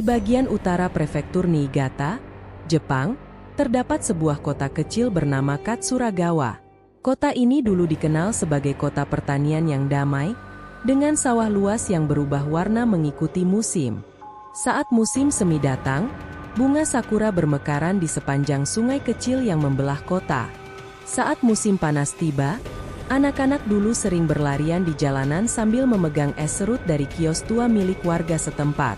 bagian utara prefektur Niigata, Jepang, terdapat sebuah kota kecil bernama Katsuragawa. Kota ini dulu dikenal sebagai kota pertanian yang damai, dengan sawah luas yang berubah warna mengikuti musim. Saat musim semi datang, bunga sakura bermekaran di sepanjang sungai kecil yang membelah kota. Saat musim panas tiba, anak-anak dulu sering berlarian di jalanan sambil memegang es serut dari kios tua milik warga setempat.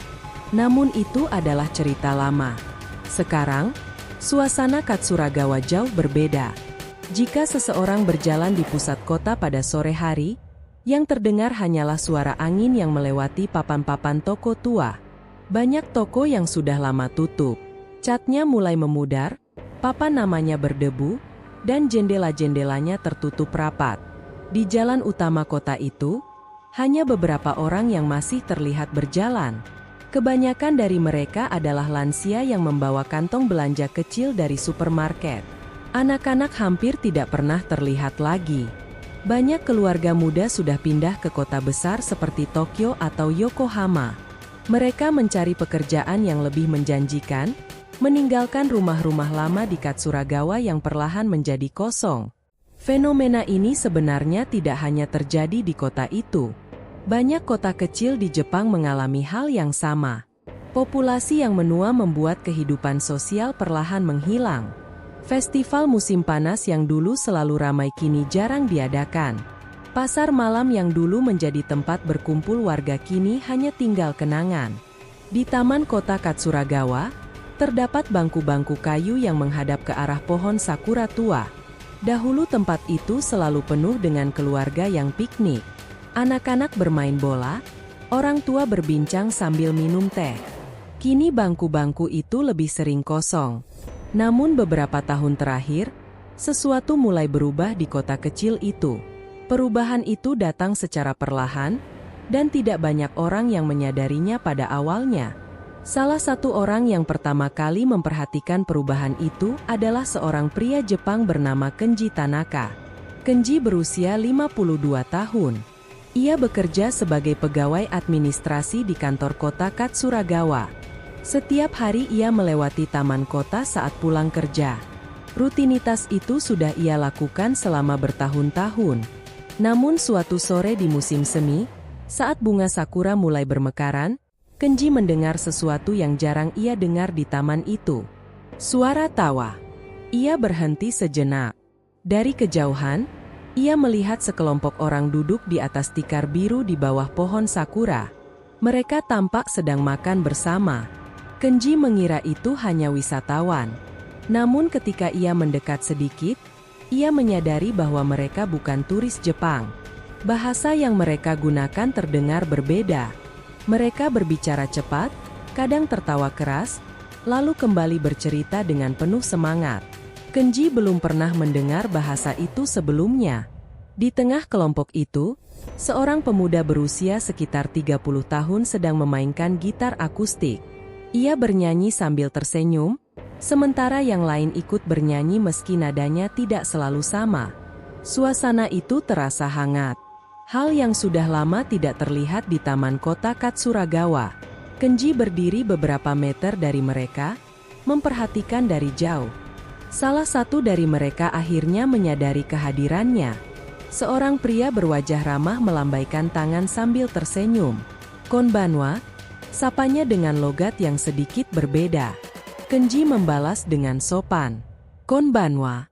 Namun itu adalah cerita lama. Sekarang, suasana Katsuragawa jauh berbeda. Jika seseorang berjalan di pusat kota pada sore hari, yang terdengar hanyalah suara angin yang melewati papan-papan toko tua. Banyak toko yang sudah lama tutup. Catnya mulai memudar, papan namanya berdebu, dan jendela-jendelanya tertutup rapat. Di jalan utama kota itu, hanya beberapa orang yang masih terlihat berjalan. Kebanyakan dari mereka adalah lansia yang membawa kantong belanja kecil dari supermarket. Anak-anak hampir tidak pernah terlihat lagi. Banyak keluarga muda sudah pindah ke kota besar seperti Tokyo atau Yokohama. Mereka mencari pekerjaan yang lebih menjanjikan, meninggalkan rumah-rumah lama di Katsuragawa yang perlahan menjadi kosong. Fenomena ini sebenarnya tidak hanya terjadi di kota itu. Banyak kota kecil di Jepang mengalami hal yang sama. Populasi yang menua membuat kehidupan sosial perlahan menghilang. Festival musim panas yang dulu selalu ramai kini jarang diadakan. Pasar malam yang dulu menjadi tempat berkumpul warga kini hanya tinggal kenangan. Di taman kota Katsuragawa, terdapat bangku-bangku kayu yang menghadap ke arah pohon sakura tua. Dahulu tempat itu selalu penuh dengan keluarga yang piknik. Anak-anak bermain bola, orang tua berbincang sambil minum teh. Kini bangku-bangku itu lebih sering kosong. Namun beberapa tahun terakhir, sesuatu mulai berubah di kota kecil itu. Perubahan itu datang secara perlahan, dan tidak banyak orang yang menyadarinya pada awalnya. Salah satu orang yang pertama kali memperhatikan perubahan itu adalah seorang pria Jepang bernama Kenji Tanaka. Kenji berusia 52 tahun. Ia bekerja sebagai pegawai administrasi di kantor kota Katsuragawa. Setiap hari ia melewati taman kota saat pulang kerja. Rutinitas itu sudah ia lakukan selama bertahun-tahun. Namun suatu sore di musim semi, saat bunga sakura mulai bermekaran, Kenji mendengar sesuatu yang jarang ia dengar di taman itu. Suara tawa. Ia berhenti sejenak. Dari kejauhan, ia melihat sekelompok orang duduk di atas tikar biru di bawah pohon sakura. Mereka tampak sedang makan bersama. Kenji mengira itu hanya wisatawan. Namun ketika ia mendekat sedikit, ia menyadari bahwa mereka bukan turis Jepang. Bahasa yang mereka gunakan terdengar berbeda. Mereka berbicara cepat, kadang tertawa keras, lalu kembali bercerita dengan penuh semangat. Kenji belum pernah mendengar bahasa itu sebelumnya. Di tengah kelompok itu, seorang pemuda berusia sekitar 30 tahun sedang memainkan gitar akustik. Ia bernyanyi sambil tersenyum, sementara yang lain ikut bernyanyi meski nadanya tidak selalu sama. Suasana itu terasa hangat. Hal yang sudah lama tidak terlihat di taman kota Katsuragawa. Kenji berdiri beberapa meter dari mereka, memperhatikan dari jauh. Salah satu dari mereka akhirnya menyadari kehadirannya. Seorang pria berwajah ramah melambaikan tangan sambil tersenyum. Konbanwa, sapanya dengan logat yang sedikit berbeda. Kenji membalas dengan sopan. Konbanwa.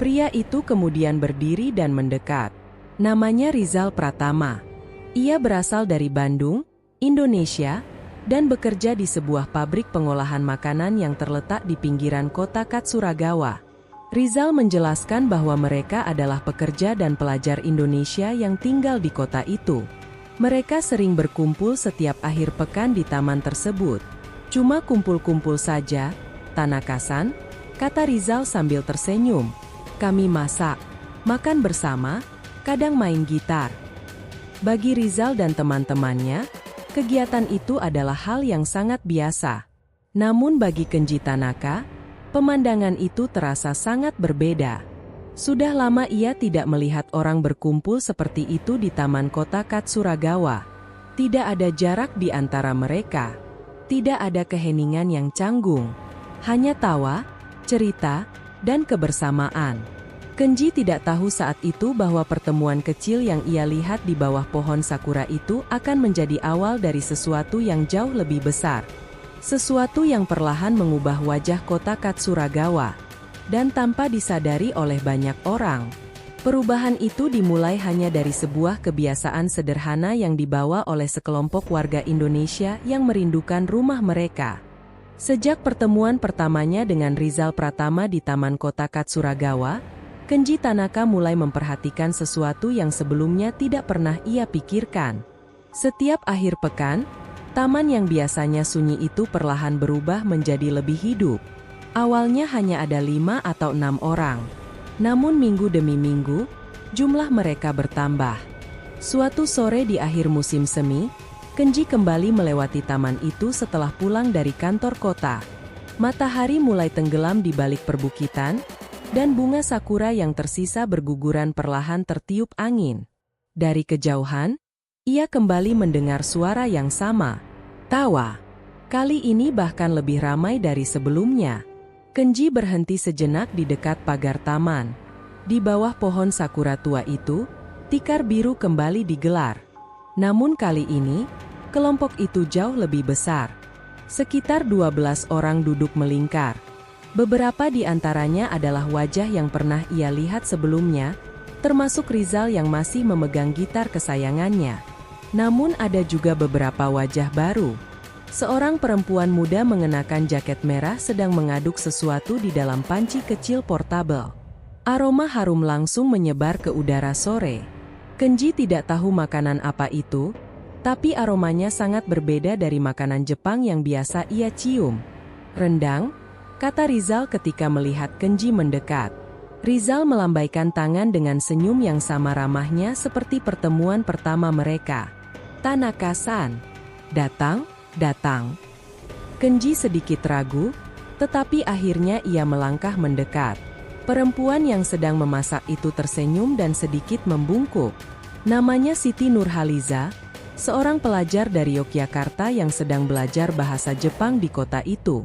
Pria itu kemudian berdiri dan mendekat. Namanya Rizal Pratama. Ia berasal dari Bandung, Indonesia, dan bekerja di sebuah pabrik pengolahan makanan yang terletak di pinggiran kota Katsuragawa. Rizal menjelaskan bahwa mereka adalah pekerja dan pelajar Indonesia yang tinggal di kota itu. Mereka sering berkumpul setiap akhir pekan di taman tersebut. Cuma kumpul-kumpul saja, Tanaka-san, kata Rizal sambil tersenyum. Kami masak, makan bersama, kadang main gitar. Bagi Rizal dan teman-temannya, kegiatan itu adalah hal yang sangat biasa. Namun bagi Kenji Tanaka, pemandangan itu terasa sangat berbeda. Sudah lama ia tidak melihat orang berkumpul seperti itu di taman kota Katsuragawa. Tidak ada jarak di antara mereka. Tidak ada keheningan yang canggung, hanya tawa, cerita, dan kebersamaan. Kenji tidak tahu saat itu bahwa pertemuan kecil yang ia lihat di bawah pohon sakura itu akan menjadi awal dari sesuatu yang jauh lebih besar. Sesuatu yang perlahan mengubah wajah kota Katsuragawa. Dan tanpa disadari oleh banyak orang, perubahan itu dimulai hanya dari sebuah kebiasaan sederhana yang dibawa oleh sekelompok warga Indonesia yang merindukan rumah mereka. Sejak pertemuan pertamanya dengan Rizal Pratama di Taman Kota Katsuragawa, Kenji Tanaka mulai memperhatikan sesuatu yang sebelumnya tidak pernah ia pikirkan. Setiap akhir pekan, taman yang biasanya sunyi itu perlahan berubah menjadi lebih hidup. Awalnya hanya ada 5 atau 6 orang. Namun minggu demi minggu, jumlah mereka bertambah. Suatu sore di akhir musim semi, Kenji kembali melewati taman itu setelah pulang dari kantor kota. Matahari mulai tenggelam di balik perbukitan, dan bunga sakura yang tersisa berguguran perlahan tertiup angin. Dari kejauhan, ia kembali mendengar suara yang sama. Tawa. Kali ini bahkan lebih ramai dari sebelumnya. Kenji berhenti sejenak di dekat pagar taman. Di bawah pohon sakura tua itu, tikar biru kembali digelar. Namun kali ini, kelompok itu jauh lebih besar. Sekitar 12 orang duduk melingkar. Beberapa di antaranya adalah wajah yang pernah ia lihat sebelumnya, termasuk Rizal yang masih memegang gitar kesayangannya. Namun ada juga beberapa wajah baru. Seorang perempuan muda mengenakan jaket merah sedang mengaduk sesuatu di dalam panci kecil portabel. Aroma harum langsung menyebar ke udara sore. Kenji tidak tahu makanan apa itu, tapi aromanya sangat berbeda dari makanan Jepang yang biasa ia cium. Rendang, kata Rizal ketika melihat Kenji mendekat. Rizal melambaikan tangan dengan senyum yang sama ramahnya seperti pertemuan pertama mereka. Tanaka-san, datang. Kenji sedikit ragu, tetapi akhirnya ia melangkah mendekat. Perempuan yang sedang memasak itu tersenyum dan sedikit membungkuk. Namanya Siti Nurhaliza, seorang pelajar dari Yogyakarta yang sedang belajar bahasa Jepang di kota itu.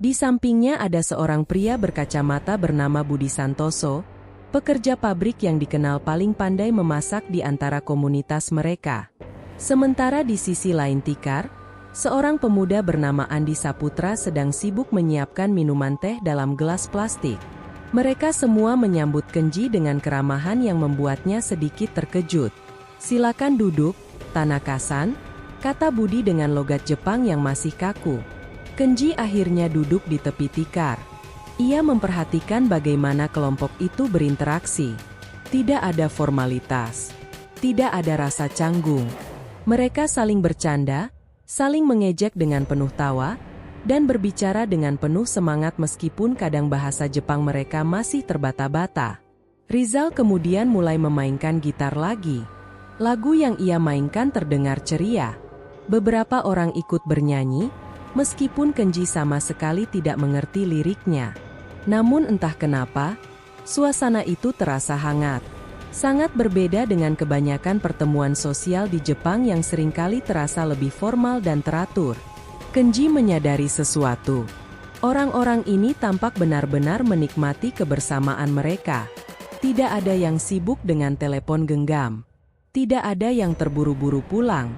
Di sampingnya ada seorang pria berkacamata bernama Budi Santoso, pekerja pabrik yang dikenal paling pandai memasak di antara komunitas mereka. Sementara di sisi lain tikar, seorang pemuda bernama Andi Saputra sedang sibuk menyiapkan minuman teh dalam gelas plastik. Mereka semua menyambut Kenji dengan keramahan yang membuatnya sedikit terkejut. Silakan duduk, Tanaka-san, kata Budi dengan logat Jepang yang masih kaku. Kenji akhirnya duduk di tepi tikar. Ia memperhatikan bagaimana kelompok itu berinteraksi. Tidak ada formalitas. Tidak ada rasa canggung. Mereka saling bercanda, saling mengejek dengan penuh tawa, dan berbicara dengan penuh semangat meskipun kadang bahasa Jepang mereka masih terbata-bata. Rizal kemudian mulai memainkan gitar lagi. Lagu yang ia mainkan terdengar ceria. Beberapa orang ikut bernyanyi, meskipun Kenji sama sekali tidak mengerti liriknya. Namun entah kenapa, suasana itu terasa hangat. Sangat berbeda dengan kebanyakan pertemuan sosial di Jepang yang seringkali terasa lebih formal dan teratur. Kenji menyadari sesuatu. Orang-orang ini tampak benar-benar menikmati kebersamaan mereka. Tidak ada yang sibuk dengan telepon genggam. Tidak ada yang terburu-buru pulang.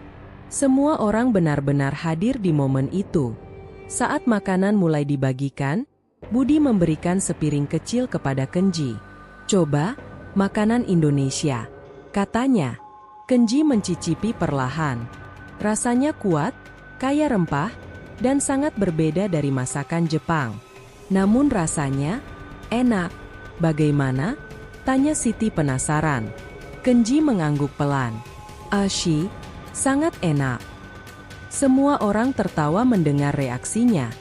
Semua orang benar-benar hadir di momen itu. Saat makanan mulai dibagikan, Budi memberikan sepiring kecil kepada Kenji. Coba, makanan Indonesia, katanya. Kenji mencicipi perlahan. Rasanya kuat, kaya rempah, dan sangat berbeda dari masakan Jepang. Namun rasanya enak. Bagaimana? Tanya Siti penasaran. Kenji mengangguk pelan. Ashi, sangat enak. Semua orang tertawa mendengar reaksinya.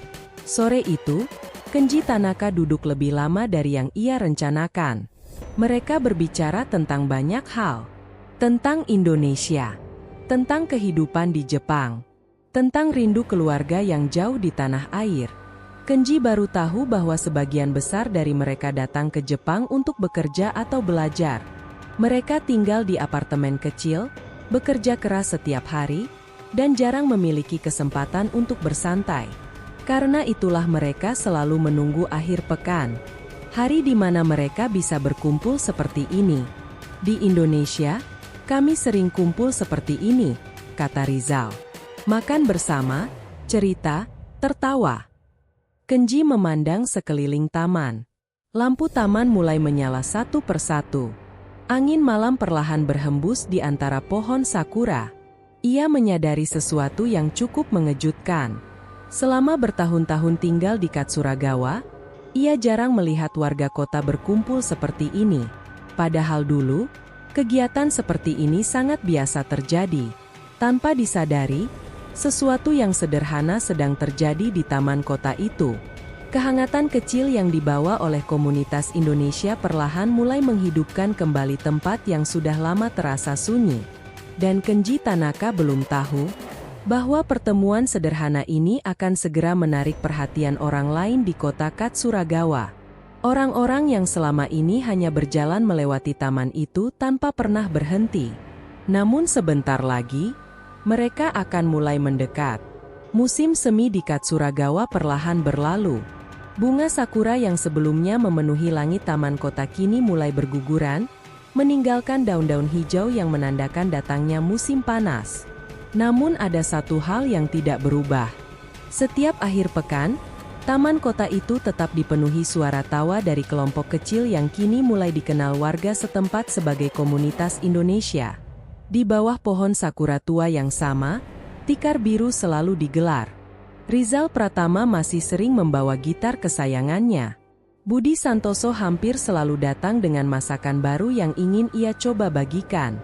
Sore itu, Kenji Tanaka duduk lebih lama dari yang ia rencanakan. Mereka berbicara tentang banyak hal. Tentang Indonesia. Tentang kehidupan di Jepang. Tentang rindu keluarga yang jauh di tanah air. Kenji baru tahu bahwa sebagian besar dari mereka datang ke Jepang untuk bekerja atau belajar. Mereka tinggal di apartemen kecil, bekerja keras setiap hari, dan jarang memiliki kesempatan untuk bersantai. Karena itulah mereka selalu menunggu akhir pekan, hari di mana mereka bisa berkumpul seperti ini. Di Indonesia, kami sering kumpul seperti ini, kata Rizal. Makan bersama, cerita, tertawa. Kenji memandang sekeliling taman. Lampu taman mulai menyala satu persatu. Angin malam perlahan berhembus di antara pohon sakura. Ia menyadari sesuatu yang cukup mengejutkan. Selama bertahun-tahun tinggal di Katsuragawa, ia jarang melihat warga kota berkumpul seperti ini. Padahal dulu, kegiatan seperti ini sangat biasa terjadi. Tanpa disadari, sesuatu yang sederhana sedang terjadi di taman kota itu. Kehangatan kecil yang dibawa oleh komunitas Indonesia perlahan mulai menghidupkan kembali tempat yang sudah lama terasa sunyi. Dan Kenji Tanaka belum tahu bahwa pertemuan sederhana ini akan segera menarik perhatian orang lain di kota Katsuragawa. Orang-orang yang selama ini hanya berjalan melewati taman itu tanpa pernah berhenti. Namun sebentar lagi, mereka akan mulai mendekat. Musim semi di Katsuragawa perlahan berlalu. Bunga sakura yang sebelumnya memenuhi langit taman kota kini mulai berguguran, meninggalkan daun-daun hijau yang menandakan datangnya musim panas. Namun ada satu hal yang tidak berubah. Setiap akhir pekan, taman kota itu tetap dipenuhi suara tawa dari kelompok kecil yang kini mulai dikenal warga setempat sebagai komunitas Indonesia. Di bawah pohon sakura tua yang sama, tikar biru selalu digelar. Rizal Pratama masih sering membawa gitar kesayangannya. Budi Santoso hampir selalu datang dengan masakan baru yang ingin ia coba bagikan.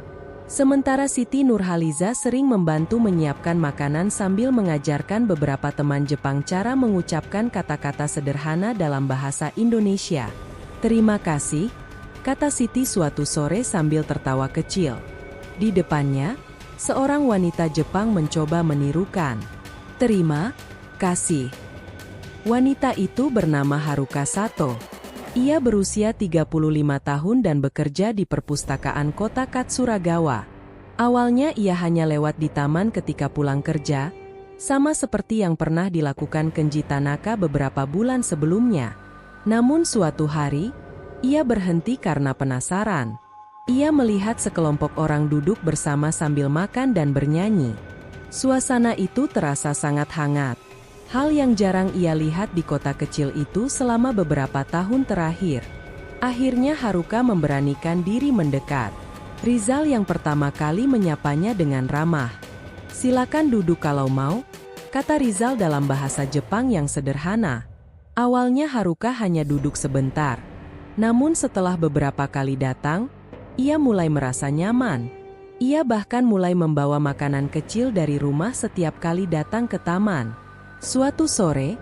Sementara Siti Nurhaliza sering membantu menyiapkan makanan sambil mengajarkan beberapa teman Jepang cara mengucapkan kata-kata sederhana dalam bahasa Indonesia. "Terima kasih," kata Siti suatu sore sambil tertawa kecil. Di depannya, seorang wanita Jepang mencoba menirukan. "Terima kasih." Wanita itu bernama Haruka Sato. Ia berusia 35 tahun dan bekerja di perpustakaan kota Katsuragawa. Awalnya ia hanya lewat di taman ketika pulang kerja, sama seperti yang pernah dilakukan Kenji Tanaka beberapa bulan sebelumnya. Namun suatu hari, ia berhenti karena penasaran. Ia melihat sekelompok orang duduk bersama sambil makan dan bernyanyi. Suasana itu terasa sangat hangat. Hal yang jarang ia lihat di kota kecil itu selama beberapa tahun terakhir. Akhirnya Haruka memberanikan diri mendekat. Rizal yang pertama kali menyapanya dengan ramah. "Silakan duduk kalau mau," kata Rizal dalam bahasa Jepang yang sederhana. Awalnya Haruka hanya duduk sebentar. Namun setelah beberapa kali datang, ia mulai merasa nyaman. Ia bahkan mulai membawa makanan kecil dari rumah setiap kali datang ke taman. Suatu sore,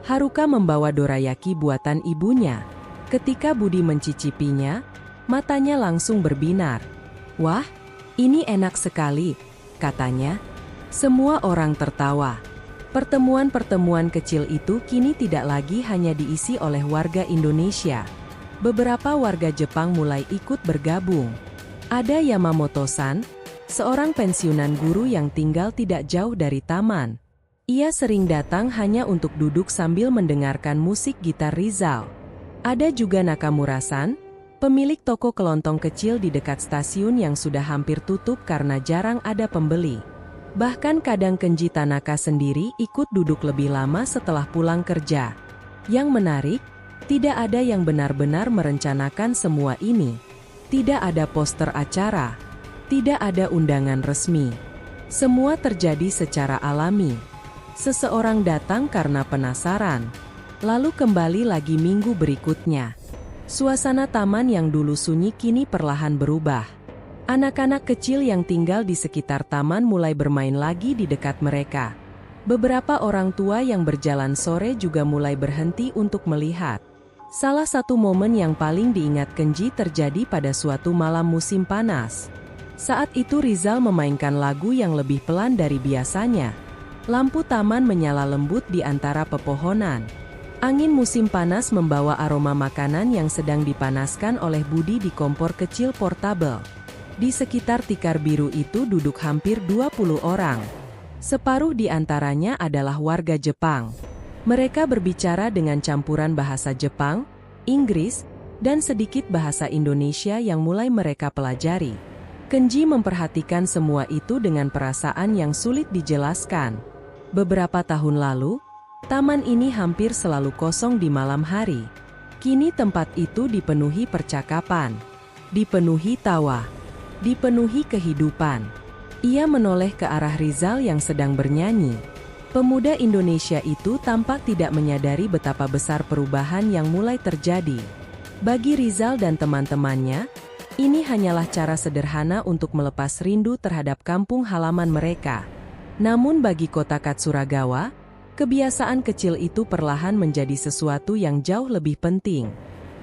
Haruka membawa dorayaki buatan ibunya. Ketika Budi mencicipinya, matanya langsung berbinar. "Wah, ini enak sekali," katanya. Semua orang tertawa. Pertemuan-pertemuan kecil itu kini tidak lagi hanya diisi oleh warga Indonesia. Beberapa warga Jepang mulai ikut bergabung. Ada Yamamoto-san, seorang pensiunan guru yang tinggal tidak jauh dari taman. Ia sering datang hanya untuk duduk sambil mendengarkan musik gitar Rizal. Ada juga Nakamura-san, pemilik toko kelontong kecil di dekat stasiun yang sudah hampir tutup karena jarang ada pembeli. Bahkan kadang Kenji Tanaka sendiri ikut duduk lebih lama setelah pulang kerja. Yang menarik, tidak ada yang benar-benar merencanakan semua ini. Tidak ada poster acara, tidak ada undangan resmi. Semua terjadi secara alami. Seseorang datang karena penasaran, lalu kembali lagi minggu berikutnya. Suasana taman yang dulu sunyi kini perlahan berubah. Anak-anak kecil yang tinggal di sekitar taman mulai bermain lagi di dekat mereka. Beberapa orang tua yang berjalan sore juga mulai berhenti untuk melihat. Salah satu momen yang paling diingat Kenji terjadi pada suatu malam musim panas. Saat itu Rizal memainkan lagu yang lebih pelan dari biasanya. Lampu taman menyala lembut di antara pepohonan. Angin musim panas membawa aroma makanan yang sedang dipanaskan oleh Budi di kompor kecil portabel. Di sekitar tikar biru itu duduk hampir 20 orang. Separuh di antaranya adalah warga Jepang. Mereka berbicara dengan campuran bahasa Jepang, Inggris, dan sedikit bahasa Indonesia yang mulai mereka pelajari. Kenji memperhatikan semua itu dengan perasaan yang sulit dijelaskan. Beberapa tahun lalu, taman ini hampir selalu kosong di malam hari. Kini tempat itu dipenuhi percakapan, dipenuhi tawa, dipenuhi kehidupan. Ia menoleh ke arah Rizal yang sedang bernyanyi. Pemuda Indonesia itu tampak tidak menyadari betapa besar perubahan yang mulai terjadi. Bagi Rizal dan teman-temannya, ini hanyalah cara sederhana untuk melepas rindu terhadap kampung halaman mereka. Namun bagi kota Katsuragawa, kebiasaan kecil itu perlahan menjadi sesuatu yang jauh lebih penting.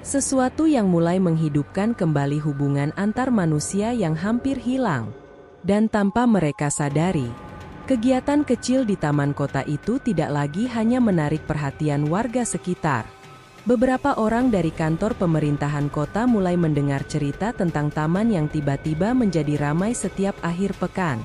Sesuatu yang mulai menghidupkan kembali hubungan antar manusia yang hampir hilang. Dan tanpa mereka sadari, kegiatan kecil di taman kota itu tidak lagi hanya menarik perhatian warga sekitar. Beberapa orang dari kantor pemerintahan kota mulai mendengar cerita tentang taman yang tiba-tiba menjadi ramai setiap akhir pekan.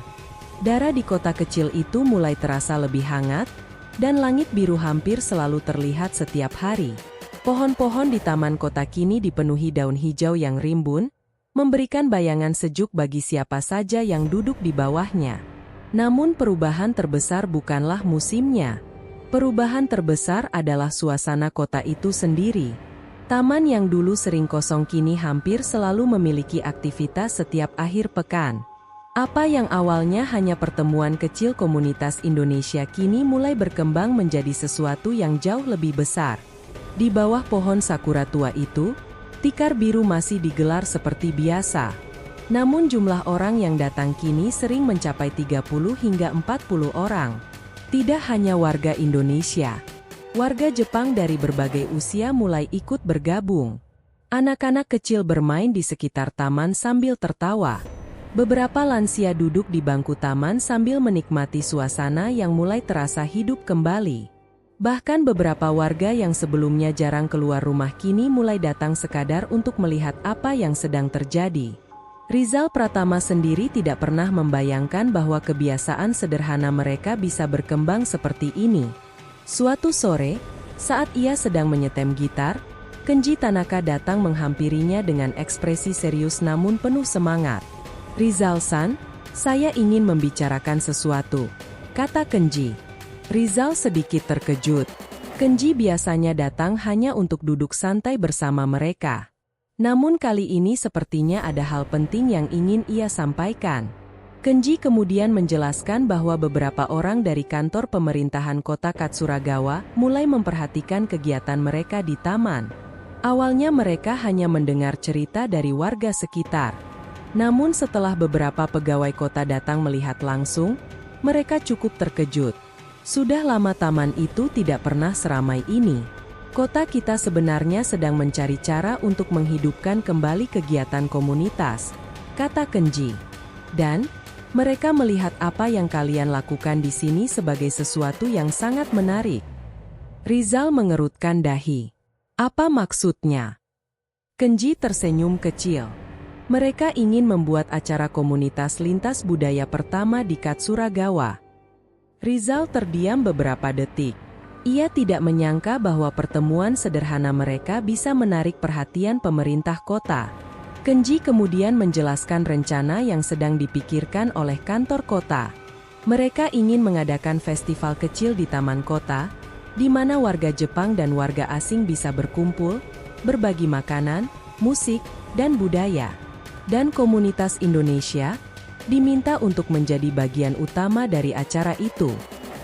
Udara di kota kecil itu mulai terasa lebih hangat, dan langit biru hampir selalu terlihat setiap hari. Pohon-pohon di taman kota kini dipenuhi daun hijau yang rimbun, memberikan bayangan sejuk bagi siapa saja yang duduk di bawahnya. Namun perubahan terbesar bukanlah musimnya. Perubahan terbesar adalah suasana kota itu sendiri. Taman yang dulu sering kosong kini hampir selalu memiliki aktivitas setiap akhir pekan. Apa yang awalnya hanya pertemuan kecil komunitas Indonesia kini mulai berkembang menjadi sesuatu yang jauh lebih besar. Di bawah pohon sakura tua itu, tikar biru masih digelar seperti biasa. Namun jumlah orang yang datang kini sering mencapai 30 hingga 40 orang. Tidak hanya warga Indonesia. Warga Jepang dari berbagai usia mulai ikut bergabung. Anak-anak kecil bermain di sekitar taman sambil tertawa. Beberapa lansia duduk di bangku taman sambil menikmati suasana yang mulai terasa hidup kembali. Bahkan beberapa warga yang sebelumnya jarang keluar rumah kini mulai datang sekadar untuk melihat apa yang sedang terjadi. Rizal Pratama sendiri tidak pernah membayangkan bahwa kebiasaan sederhana mereka bisa berkembang seperti ini. Suatu sore, saat ia sedang menyetem gitar, Kenji Tanaka datang menghampirinya dengan ekspresi serius namun penuh semangat. "Rizal-san, saya ingin membicarakan sesuatu," kata Kenji. Rizal sedikit terkejut. Kenji biasanya datang hanya untuk duduk santai bersama mereka. Namun kali ini sepertinya ada hal penting yang ingin ia sampaikan. Kenji kemudian menjelaskan bahwa beberapa orang dari kantor pemerintahan kota Katsuragawa mulai memperhatikan kegiatan mereka di taman. Awalnya mereka hanya mendengar cerita dari warga sekitar. Namun setelah beberapa pegawai kota datang melihat langsung, mereka cukup terkejut. Sudah lama taman itu tidak pernah seramai ini. Kota kita sebenarnya sedang mencari cara untuk menghidupkan kembali kegiatan komunitas, kata Kenji. Dan, mereka melihat apa yang kalian lakukan di sini sebagai sesuatu yang sangat menarik. Rizal mengerutkan dahi. Apa maksudnya? Kenji tersenyum kecil. Mereka ingin membuat acara komunitas lintas budaya pertama di Katsuragawa. Rizal terdiam beberapa detik. Ia tidak menyangka bahwa pertemuan sederhana mereka bisa menarik perhatian pemerintah kota. Kenji kemudian menjelaskan rencana yang sedang dipikirkan oleh kantor kota. Mereka ingin mengadakan festival kecil di taman kota, di mana warga Jepang dan warga asing bisa berkumpul, berbagi makanan, musik, dan budaya. Dan komunitas Indonesia diminta untuk menjadi bagian utama dari acara itu.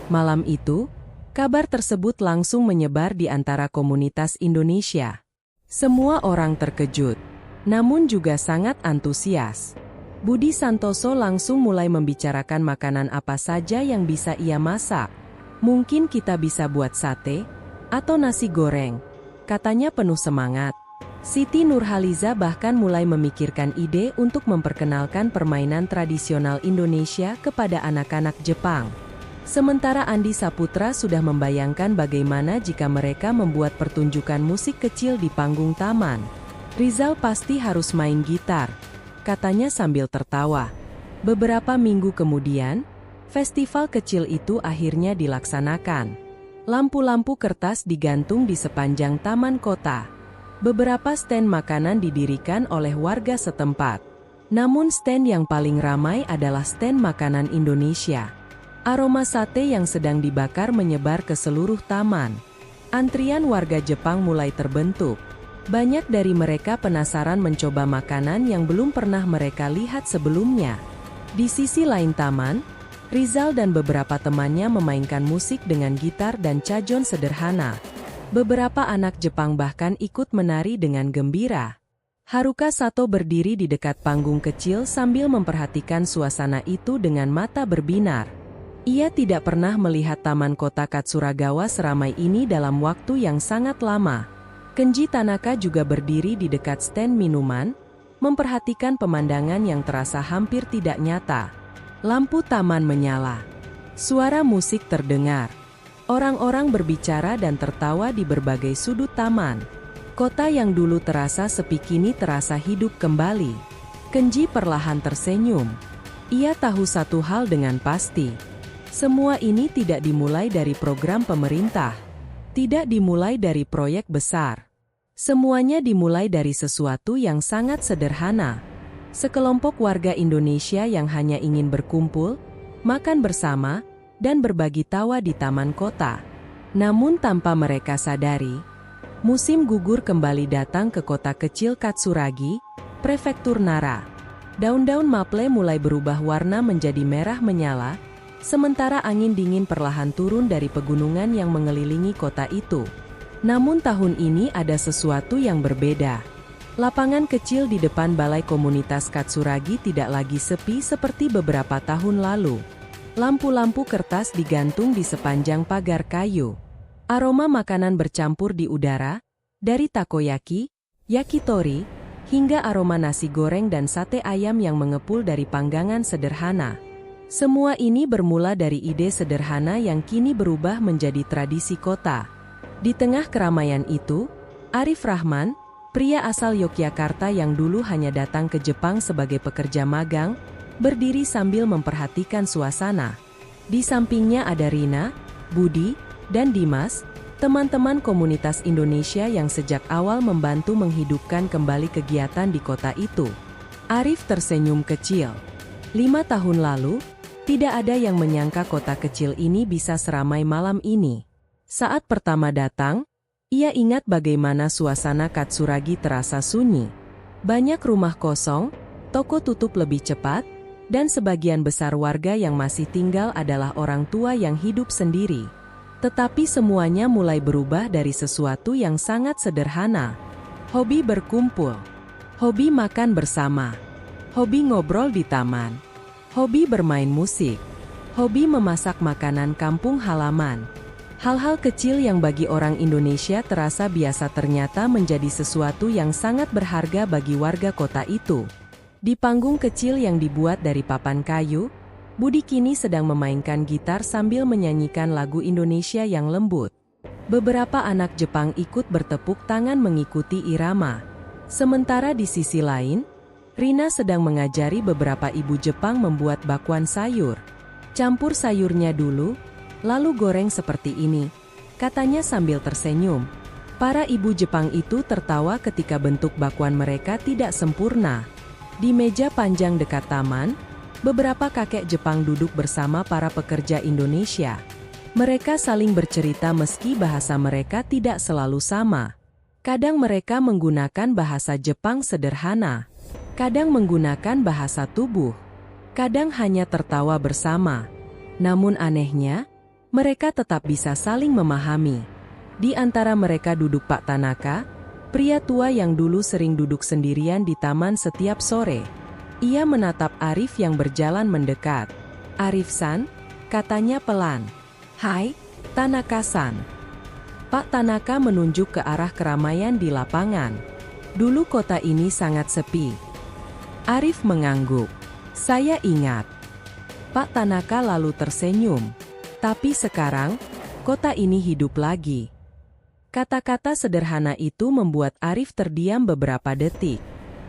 Malam itu, kabar tersebut langsung menyebar di antara komunitas Indonesia. Semua orang terkejut, namun juga sangat antusias. Budi Santoso langsung mulai membicarakan makanan apa saja yang bisa ia masak. Mungkin kita bisa buat sate, atau nasi goreng, katanya penuh semangat. Siti Nurhaliza bahkan mulai memikirkan ide untuk memperkenalkan permainan tradisional Indonesia kepada anak-anak Jepang. Sementara Andi Saputra sudah membayangkan bagaimana jika mereka membuat pertunjukan musik kecil di panggung taman. Rizal pasti harus main gitar, katanya sambil tertawa. Beberapa minggu kemudian, Festival kecil itu akhirnya dilaksanakan. Lampu-lampu kertas digantung di sepanjang taman kota. Beberapa stand makanan didirikan oleh warga setempat. Namun stand yang paling ramai adalah stand makanan Indonesia. Aroma sate yang sedang dibakar menyebar ke seluruh taman. Antrian warga Jepang mulai terbentuk. Banyak dari mereka penasaran mencoba makanan yang belum pernah mereka lihat sebelumnya. Di sisi lain taman, Rizal dan beberapa temannya memainkan musik dengan gitar dan cajon sederhana. Beberapa anak Jepang bahkan ikut menari dengan gembira. Haruka Sato berdiri di dekat panggung kecil sambil memperhatikan suasana itu dengan mata berbinar. Ia tidak pernah melihat taman kota Katsuragawa seramai ini dalam waktu yang sangat lama. Kenji Tanaka juga berdiri di dekat stand minuman, memperhatikan pemandangan yang terasa hampir tidak nyata. Lampu taman menyala. Suara musik terdengar. Orang-orang berbicara dan tertawa di berbagai sudut taman. Kota yang dulu terasa sepi kini terasa hidup kembali. Kenji perlahan tersenyum. Ia tahu satu hal dengan pasti. Semua ini tidak dimulai dari program pemerintah. Tidak dimulai dari proyek besar. Semuanya dimulai dari sesuatu yang sangat sederhana. Sekelompok warga Indonesia yang hanya ingin berkumpul, makan bersama, dan berbagi tawa di taman kota. Namun tanpa mereka sadari, musim gugur kembali datang ke kota kecil Katsuragi, prefektur Nara. Daun-daun maple mulai berubah warna menjadi merah menyala, sementara angin dingin perlahan turun dari pegunungan yang mengelilingi kota itu. Namun tahun ini ada sesuatu yang berbeda. Lapangan kecil di depan balai komunitas Katsuragi tidak lagi sepi seperti beberapa tahun lalu. Lampu-lampu kertas digantung di sepanjang pagar kayu. Aroma makanan bercampur di udara, dari takoyaki, yakitori, hingga aroma nasi goreng dan sate ayam yang mengepul dari panggangan sederhana. Semua ini bermula dari ide sederhana yang kini berubah menjadi tradisi kota. Di tengah keramaian itu, Arif Rahman, pria asal Yogyakarta yang dulu hanya datang ke Jepang sebagai pekerja magang, berdiri sambil memperhatikan suasana. Di sampingnya ada Rina, Budi, dan Dimas, teman-teman komunitas Indonesia yang sejak awal membantu menghidupkan kembali kegiatan di kota itu. Arif tersenyum kecil. 5 tahun lalu, tidak ada yang menyangka kota kecil ini bisa seramai malam ini. Saat pertama datang, ia ingat bagaimana suasana Katsuragi terasa sunyi. Banyak rumah kosong, toko tutup lebih cepat, dan sebagian besar warga yang masih tinggal adalah orang tua yang hidup sendiri. Tetapi semuanya mulai berubah dari sesuatu yang sangat sederhana. Hobi berkumpul, hobi makan bersama, hobi ngobrol di taman, hobi bermain musik, hobi memasak makanan kampung halaman. Hal-hal kecil yang bagi orang Indonesia terasa biasa ternyata menjadi sesuatu yang sangat berharga bagi warga kota itu. Di panggung kecil yang dibuat dari papan kayu, Budi kini sedang memainkan gitar sambil menyanyikan lagu Indonesia yang lembut. Beberapa anak Jepang ikut bertepuk tangan mengikuti irama. Sementara di sisi lain, Rina sedang mengajari beberapa ibu Jepang membuat bakwan sayur. Campur sayurnya dulu, lalu goreng seperti ini, katanya sambil tersenyum. Para ibu Jepang itu tertawa ketika bentuk bakwan mereka tidak sempurna. Di meja panjang dekat taman, beberapa kakek Jepang duduk bersama para pekerja Indonesia. Mereka saling bercerita meski bahasa mereka tidak selalu sama. Kadang mereka menggunakan bahasa Jepang sederhana. Kadang menggunakan bahasa tubuh, kadang hanya tertawa bersama. Namun anehnya, mereka tetap bisa saling memahami. Di antara mereka duduk Pak Tanaka, pria tua yang dulu sering duduk sendirian di taman setiap sore. Ia menatap Arif yang berjalan mendekat. "Arif-san," katanya pelan. "Hai, Tanaka-san." Pak Tanaka menunjuk ke arah keramaian di lapangan. Dulu kota ini sangat sepi. Arif mengangguk. "Saya ingat." Pak Tanaka lalu tersenyum. "Tapi sekarang, kota ini hidup lagi." Kata-kata sederhana itu membuat Arif terdiam beberapa detik.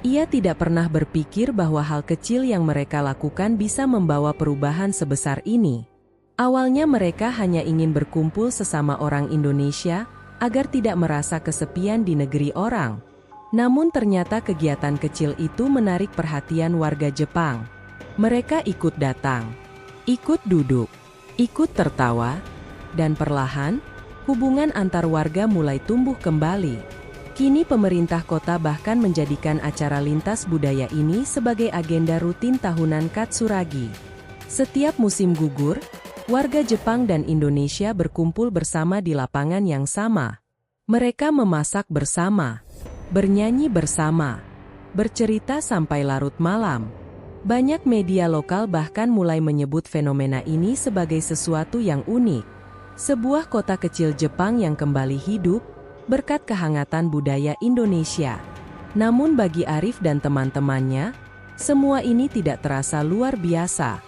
Ia tidak pernah berpikir bahwa hal kecil yang mereka lakukan bisa membawa perubahan sebesar ini. Awalnya mereka hanya ingin berkumpul sesama orang Indonesia, agar tidak merasa kesepian di negeri orang. Namun ternyata kegiatan kecil itu menarik perhatian warga Jepang. Mereka ikut datang, ikut duduk, ikut tertawa, dan perlahan, hubungan antar warga mulai tumbuh kembali. Kini pemerintah kota bahkan menjadikan acara lintas budaya ini sebagai agenda rutin tahunan Katsuragi. Setiap musim gugur, warga Jepang dan Indonesia berkumpul bersama di lapangan yang sama. Mereka memasak bersama, bernyanyi bersama, bercerita sampai larut malam. Banyak media lokal bahkan mulai menyebut fenomena ini sebagai sesuatu yang unik. Sebuah kota kecil Jepang yang kembali hidup, berkat kehangatan budaya Indonesia. Namun bagi Arif dan teman-temannya, semua ini tidak terasa luar biasa.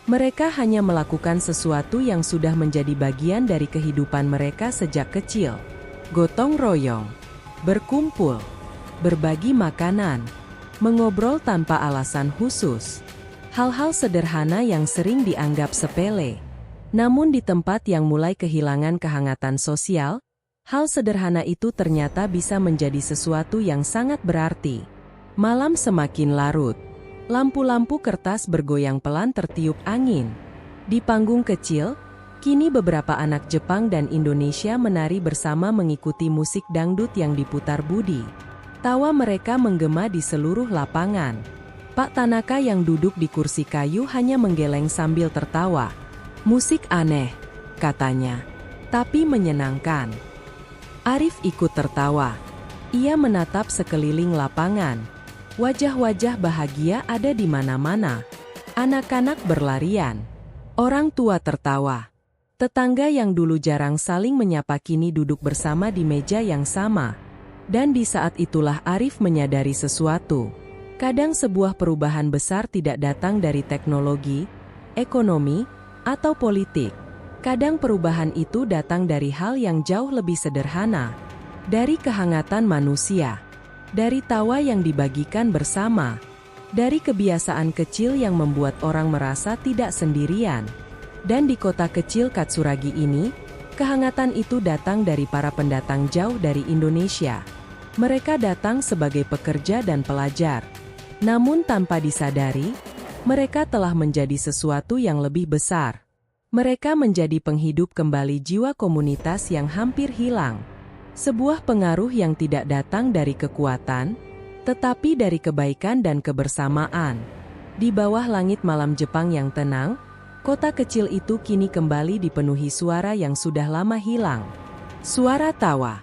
Mereka hanya melakukan sesuatu yang sudah menjadi bagian dari kehidupan mereka sejak kecil. Gotong royong, berkumpul, berbagi makanan, mengobrol tanpa alasan khusus. Hal-hal sederhana yang sering dianggap sepele. Namun di tempat yang mulai kehilangan kehangatan sosial, hal sederhana itu ternyata bisa menjadi sesuatu yang sangat berarti. Malam semakin larut. Lampu-lampu kertas bergoyang pelan tertiup angin. Di panggung kecil, kini beberapa anak Jepang dan Indonesia menari bersama mengikuti musik dangdut yang diputar Budi. Tawa mereka menggema di seluruh lapangan. Pak Tanaka yang duduk di kursi kayu hanya menggeleng sambil tertawa. Musik aneh, katanya, tapi menyenangkan. Arif ikut tertawa. Ia menatap sekeliling lapangan. Wajah-wajah bahagia ada di mana-mana. Anak-anak berlarian. Orang tua tertawa. Tetangga yang dulu jarang saling menyapa kini duduk bersama di meja yang sama. Dan di saat itulah Arif menyadari sesuatu. Kadang sebuah perubahan besar tidak datang dari teknologi, ekonomi, atau politik. Kadang perubahan itu datang dari hal yang jauh lebih sederhana, dari kehangatan manusia, dari tawa yang dibagikan bersama, dari kebiasaan kecil yang membuat orang merasa tidak sendirian. Dan di kota kecil Katsuragi ini, kehangatan itu datang dari para pendatang jauh dari Indonesia. Mereka datang sebagai pekerja dan pelajar. Namun tanpa disadari, mereka telah menjadi sesuatu yang lebih besar. Mereka menjadi penghidup kembali jiwa komunitas yang hampir hilang. Sebuah pengaruh yang tidak datang dari kekuatan, tetapi dari kebaikan dan kebersamaan. Di bawah langit malam Jepang yang tenang, kota kecil itu kini kembali dipenuhi suara yang sudah lama hilang. Suara tawa,